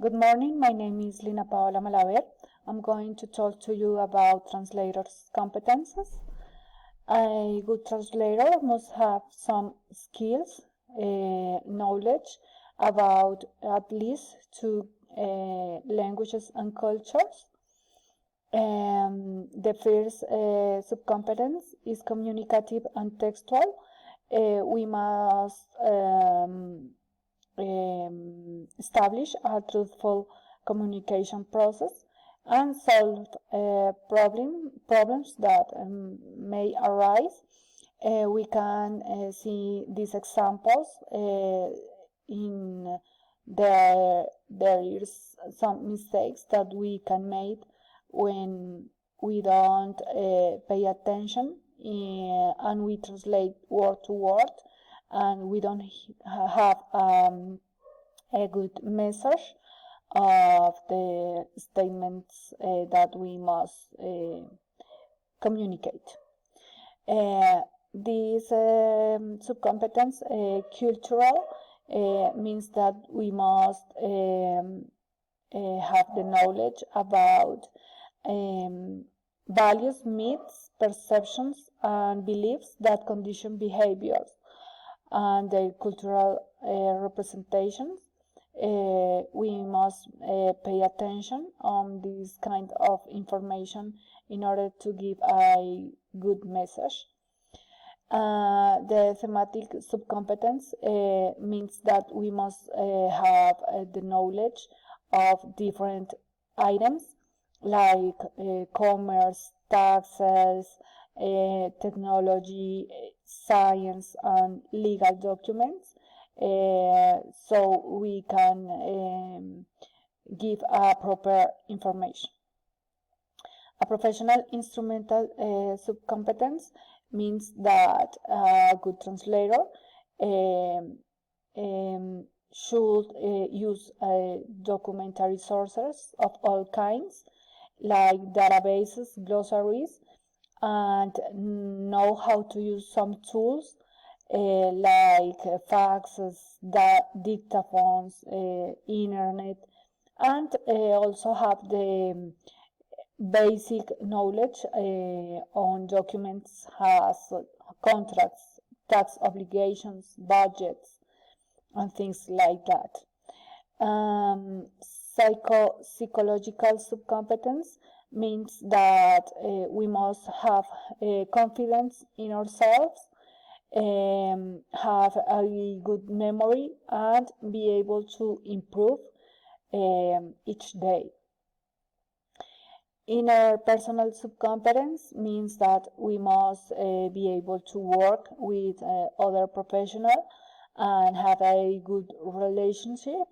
Good morning, my name is Lina Paola Malaver. I'm going to talk to you about translators' competences. A good translator must have some skills, knowledge about at least two languages and cultures. The first subcompetence is communicative and textual. We must establish a truthful communication process and solve problems that may arise. We can see these examples in there is some mistakes that we can make when we don't pay attention and we translate word to word and we don't have a good message of the statements that we must communicate. This subcompetence, cultural, means that we must have the knowledge about values, myths, perceptions, and beliefs that condition behaviors and their cultural representations. We must pay attention on this kind of information in order to give a good message. The thematic subcompetence means that we must have the knowledge of different items like commerce, taxes, technology, science, and legal documents, so we can give a proper information. A professional instrumental subcompetence means that a good translator should use documentary sources of all kinds, like databases, glossaries, and know how to use some tools like faxes, dictaphones, internet, and also have the basic knowledge on documents as contracts, tax obligations, budgets, and things like that. Psychological subcompetence means that we must have confidence in ourselves, have a good memory, and be able to improve each day. Interpersonal subcompetence means that we must be able to work with other professionals and have a good relationship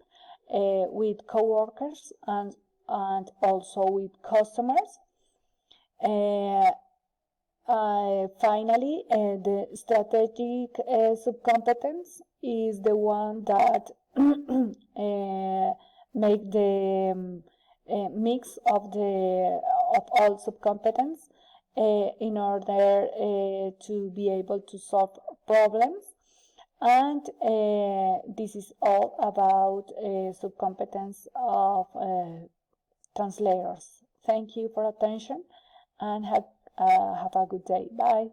with co-workers and also with customers. Finally, the strategic subcompetence is the one that make the mix of all subcompetence in order to be able to solve problems. And this is all about subcompetence of translators. Thank you for attention and have a good day. Bye.